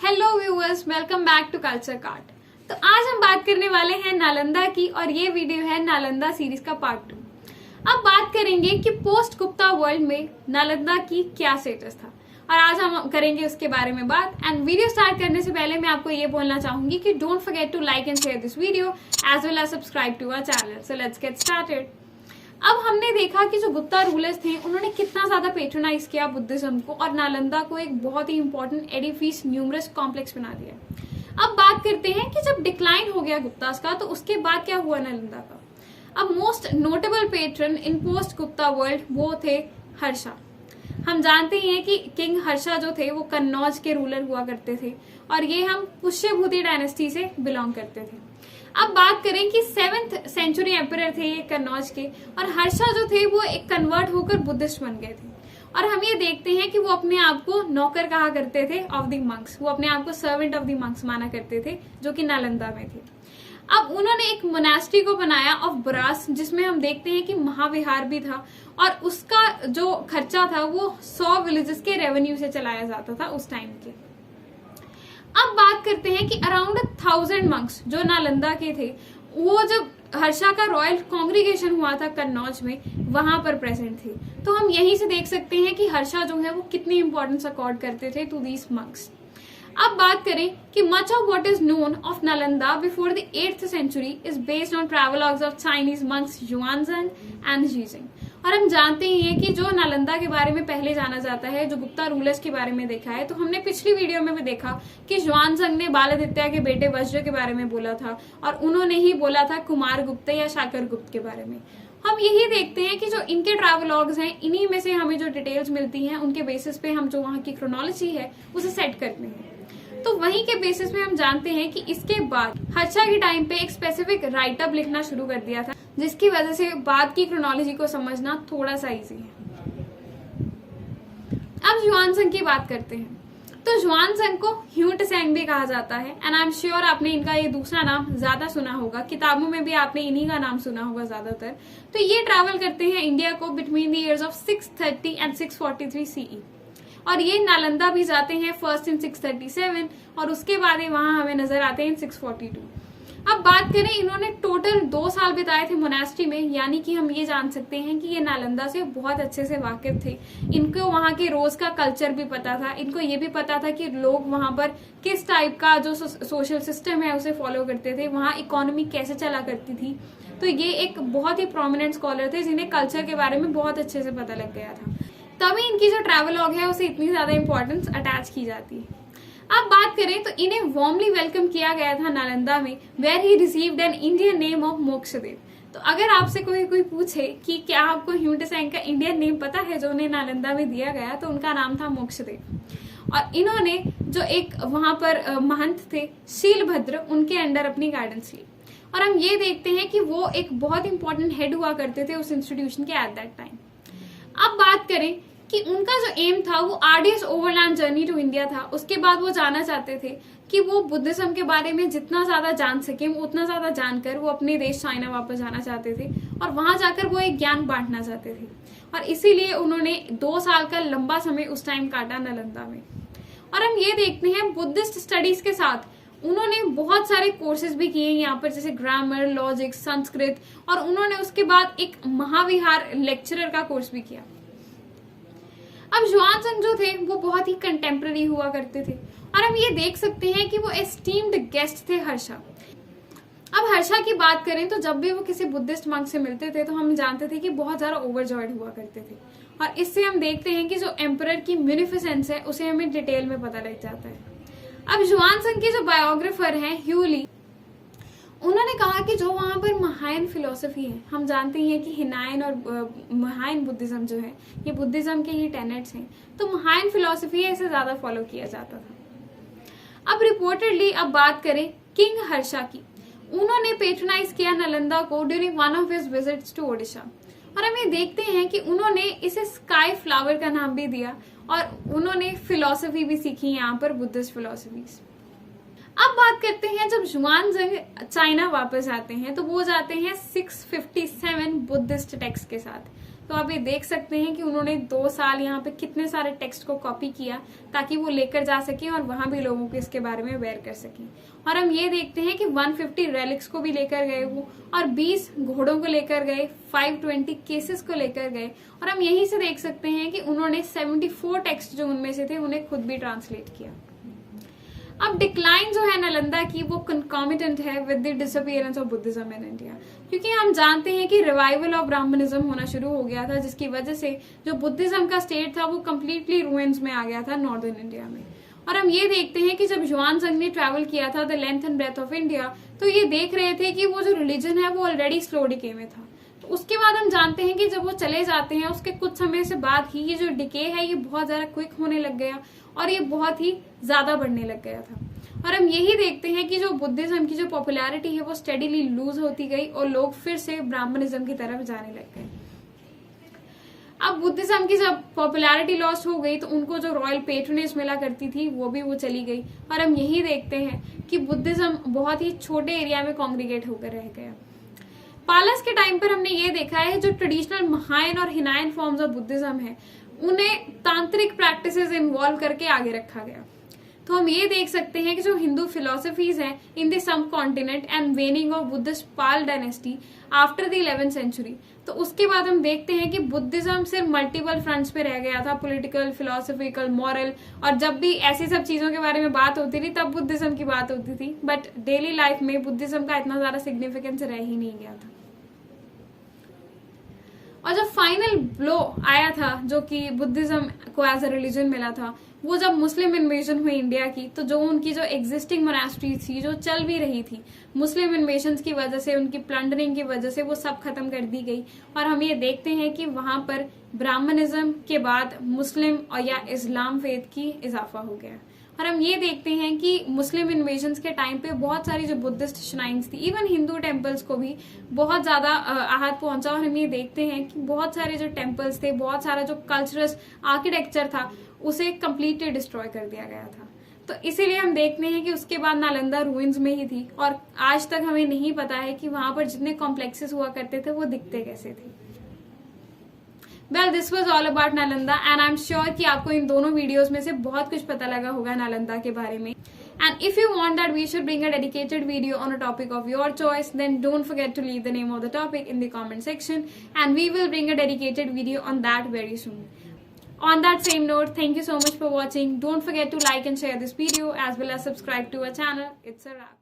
Hello viewers, welcome back to Culture Cart. तो आज हम बात करने वाले हैं नालंदा की और ये वीडियो है नालंदा सीरीज का पार्ट 2। अब बात करेंगे कि पोस्ट गुप्ता वर्ल्ड में नालंदा की क्या स्टेटस था और आज हम करेंगे उसके बारे में बात। एंड वीडियो स्टार्ट करने से पहले मैं आपको ये बोलना चाहूंगी कि don't forget to like and share this video as well as subscribe to our channel. So let's get started. अब हमने देखा कि जो गुप्ता रूलर्स थे उन्होंने कितना ज्यादा पेट्रोनाइज किया बुद्धिज्म को और नालंदा को एक बहुत ही इंपॉर्टेंट एडिफिस न्यूमरस कॉम्प्लेक्स बना दिया। अब बात करते हैं कि जब डिक्लाइन हो गया गुप्तास का तो उसके बाद क्या हुआ नालंदा का। अब मोस्ट नोटेबल पेट्रन इन पोस्ट गुप्ता वर्ल्ड वो थे हर्षा। हम जानते हैं कि किंग हर्षा जो थे वो कन्नौज के रूलर हुआ करते थे और ये हम पुष्यभूति डायनेस्टी से बिलोंग करते थे। अब बात करें कि 7th सेंचुरी एम्परर थे ये कन्नौज के और हर्षा जो थे वो एक कन्वर्ट होकर बुद्धिस्ट बन गए थे। और हम ये देखते हैं कि वो अपने आप को नौकर कहा करते थे ऑफ द मंक्स, वो अपने आप को सर्वेंट ऑफ द मंक्स माना करते थे जो कि नालंदा में थे। अब उन्होंने एक मोनास्ट्री को बनाया ऑफ बुरास जिसमें हम देखते हैं कि महाविहार भी था और उसका जो खर्चा था वो 100 विलेजेस के रेवेन्यू से चलाया जाता था उस टाइम के। अब बात करते हैं कि अराउंड 1000 मंक्स जो नालंदा के थे वो जब हर्षा का रॉयल कांग्रीगेशन हुआ था कन्नौज में वहां पर प्रेजेंट थे। तो हम यहीं से देख सकते हैं कि हर्षा जो है वो कितनी इंपॉर्टेंस अकॉर्ड करते थे टू दीज मंक्स। अब बात करें कि much of what is known of Nalanda before the 8th century is based on travelogues of Chinese monks Xuanzang and Yijing. और हम जानते ही हैं कि जो नालंदा के बारे में पहले जाना जाता है, जो गुप्ता रूलर्स के बारे में देखा है, तो हमने पिछली वीडियो में भी देखा कि ह्यूआनजंग ने बालादित्य के बेटे वज्र के बारे में बोला था और उन्होंने ही बोला था कुमार गुप्त या शाकर गुप्त के बारे में। हम यही देखते हैं कि जो इनके ट्रैवलॉग्स हैं इन्हीं में से हमें जो डिटेल्स मिलती हैं उनके बेसिस पे हम जो वहाँ की क्रोनोलॉजी है उसे सेट करते हैं। तो वहीं के बेसिस पे हम जानते हैं कि इसके बाद हर्षा के टाइम पे एक स्पेसिफिक राइटअप लिखना शुरू कर दिया था जिसकी वजह से बाद की क्रोनोलॉजी को समझना थोड़ा सा इजी है। अब ह्यूआनजंग की बात करते हैं। तो ह्यूआनजंग को ह्यूटसेंग भी कहा जाता है एंड आई एम श्योर आपने इनका ये दूसरा नाम ज्यादा सुना होगा, किताबों में भी आपने इन्हीं का नाम सुना होगा ज्यादातर। तो ये ट्रैवल करते हैं इंडिया को between the years of 630 and 643 CE और ये नालंदा भी जाते हैं फर्स्ट इन 637 और उसके बाद ही वहां हमें नजर आते हैं इन 642। अब बात करें, इन्होंने टोटल 2 साल बिताए थे मोनास्ट्री में, यानी कि हम ये जान सकते हैं कि ये नालंदा से बहुत अच्छे से वाकिफ थे। इनको वहाँ के रोज का कल्चर भी पता था, इनको ये भी पता था कि लोग वहाँ पर किस टाइप का जो सोशल सिस्टम है उसे फॉलो करते थे, वहाँ इकोनॉमी कैसे चला करती थी। तो ये एक बहुत ही प्रोमिनेंट स्कॉलर थे जिन्हें कल्चर के बारे में बहुत अच्छे से पता लग गया था, तभी इनकी जो ट्रैवलॉग है उसे इतनी ज्यादा इंपॉर्टेंस अटैच की जाती है। अब बात करें तो इन्हें वार्मली वेलकम किया गया था नालंदा में where he received an Indian name of Mokshadev. तो अगर आपसे कोई पूछे कि क्या आपको ह्यूटसेंग का इंडियन नेम पता है जो उन्हें नालंदा में दिया गया, तो उनका नाम था मोक्षदेव। और इन्होंने जो एक वहां पर महंत थे शीलभद्र, उनके अंडर अपनी गाइडेंस ली और हम ये देखते हैं कि वो एक बहुत इंपॉर्टेंट हेड हुआ करते थे उस इंस्टीट्यूशन के एट दैट टाइम। अब बात करें कि उनका जो एम था वो आर्डियस ओवरलैंड जर्नी टू इंडिया था। उसके बाद वो जाना चाहते थे कि वो बुद्धिज्म के बारे में जितना ज्यादा जान सके वो उतना ज्यादा जानकर वो अपने देश चाइना वापस जाना चाहते थे और वहां जाकर वो एक ज्ञान बांटना चाहते थे और इसीलिए उन्होंने 2 साल का लंबा समय उस टाइम काटा नालंदा में। और हम ये देखते हैं बुद्धिस्ट स्टडीज के साथ उन्होंने बहुत सारे कोर्सेज भी किए यहाँ पर, जैसे ग्रामर, लॉजिक, संस्कृत, और उन्होंने उसके बाद एक महाविहार लेक्चरर का कोर्स भी किया। अब ह्यूआनजंग जो थे वो बहुत ही कंटेम्प्रेरी हुआ करते थे और हम ये देख सकते हैं कि वो एस्टीम्ड गेस्ट थे हर्षा। अब हर्षा की बात करें तो जब भी वो किसी बुद्धिस्ट मंक से मिलते थे तो हम जानते थे कि बहुत ज्यादा ओवरजॉयड हुआ करते थे और इससे हम देखते हैं कि जो एम्परर की म्यूनिफिसेंस है उसे हमें डिटेल में पता लग जाता है। अब ह्यूआनजंग के जो बायोग्राफर हैं ह्यू ली, उन्होंने कहा कि जो वहां पर महायान फिलोसफी है, हम जानते हैं कि हिनायन और महायान बुद्धिज्म जो है ये बुद्धिज्म के ही टेनेट्स हैं, तो महायान फिलोसफी है इसे ज्यादा फॉलो किया जाता था। अब रिपोर्टेडली अब बात करें किंग हर्षा की, उन्होंने पेट्रोनाइज किया नालंदा को during one of his visits to Odisha और हम ये देखते हैं कि उन्होंने इसे स्काई फ्लावर का नाम भी दिया और उन्होंने फिलोसफी भी सीखी यहाँ पर, बुद्धिस्ट फिलोसफीज। अब बात करते हैं जब ह्यूआनजंग चाइना वापस आते हैं तो वो जाते हैं 657 बुद्धिस्ट टेक्स्ट के साथ। तो आप ये देख सकते हैं कि उन्होंने 2 साल यहाँ पे कितने सारे टेक्स्ट को कॉपी किया ताकि वो लेकर जा सकें और वहां भी लोगों को इसके बारे में अवेयर कर सकें। और हम ये देखते हैं कि 150 रेलिक्स को भी लेकर गए वो, और 20 घोड़ों को लेकर गए, 520 केसेस को लेकर गए, और हम यहीं से देख सकते हैं कि उन्होंने 74 टेक्स्ट जो उनमें से थे उन्हें खुद भी ट्रांसलेट किया। अब डिक्लाइन जो है नालंदा की वो कंकॉमिटेंट है with the disappearance of Buddhism in India, क्योंकि हम जानते हैं कि रिवाइवल ऑफ ब्राह्मणिज्म होना शुरू हो गया था, जिसकी वजह से जो बुद्धिज्म का स्टेट था वो कम्प्लीटली रूइंस में आ गया था नॉर्दर्न इंडिया में। और हम ये देखते हैं कि जब ह्वेनसांग ने ट्रैवल किया था the length and breadth of India, तो ये देख रहे थे कि वो जो रिलीजन है वो ऑलरेडी स्लो डिके में था। तो उसके बाद हम जानते हैं कि जब वो चले जाते हैं उसके कुछ समय से बाद ही ये जो डिके है ये बहुत ज्यादा क्विक होने लग गया और ये बहुत ही ज्यादा बढ़ने लग गया था। और हम यही देखते हैं कि जो बुद्धिज्म की जो पॉपुलैरिटी है वो स्टेडीली लूज होती गई और लोग फिर से ब्राह्मणिज्म की तरफ जाने लग गए। अब बुद्धिज्म की जब पॉपुलैरिटी लॉस्ट हो गई तो उनको जो रॉयल पेट्रोनेज मिला करती थी वो चली गई, और हम यही देखते हैं कि बुद्धिज्म बहुत ही छोटे एरिया में कॉन्ग्रीगेट होकर रह गया। पालस के टाइम पर हमने ये देखा है जो ट्रेडिशनल महायान और हिनायन फॉर्म्स ऑफ बुद्धिज्म है उन्हें तांत्रिक प्रैक्टिसेस इन्वॉल्व करके आगे रखा गया। तो हम ये देख सकते हैं कि जो हिंदू फिलोसफीज हैं in the subcontinent and waning of Buddhist Pala dynasty after the 11th century, तो उसके बाद हम देखते हैं कि बुद्धिज्म सिर्फ मल्टीपल फ्रंट्स पे रह गया था, पॉलिटिकल, फिलोसफिकल, मॉरल, और जब भी ऐसी सब चीजों के बारे में बात होती थी तब बुद्धिज्म की बात होती थी, बट डेली लाइफ में बुद्धिज्म का इतना ज्यादा सिग्निफिकेंस रह ही नहीं गया था। और जब फाइनल ब्लो आया था जो कि बुद्धिज्म को एज अ रिलीजन मिला था, वो जब मुस्लिम इन्वेजन हुई इंडिया की, तो जो उनकी जो एग्जिस्टिंग मोनास्ट्रीज थी जो चल भी रही थी, मुस्लिम इन्वेजन की वजह से, उनकी प्लंडरिंग की वजह से वो सब खत्म कर दी गई। और हम ये देखते हैं कि वहां पर ब्राह्मणिज्म के बाद मुस्लिम और या इस्लाम फेथ की इजाफा हो गया। और हम ये देखते हैं कि मुस्लिम इन्वेजन के टाइम पे बहुत सारी जो बुद्धिस्ट श्राइन्स थी, इवन हिंदू टेम्पल्स को भी बहुत ज्यादा आहत पहुंचा। और हम ये देखते हैं कि बहुत सारे जो टेम्पल्स थे, बहुत सारा जो कल्चरल आर्किटेक्चर था उसे कम्प्लीटली डिस्ट्रॉय कर दिया गया था। तो इसीलिए हम देखते हैं कि उसके बाद नालंदा रूइंस में ही थी और आज तक हमें नहीं पता है कि वहां पर जितने कॉम्प्लेक्सेस हुआ करते थे वो दिखते कैसे थे। Well, this was all about Nalanda and I am sure कि आपको इन दोनों वीडियोस में से बहुत कुछ पता लगा होगा नालंदा के बारे में। And if you want that we should bring a dedicated video on a topic of your choice, then don't forget to leave the name of the topic in the comment section and we will bring a dedicated video on that very soon. On that same note, thank you so much for watching. Don't forget to like and share this video as well as subscribe to our channel. It's a wrap.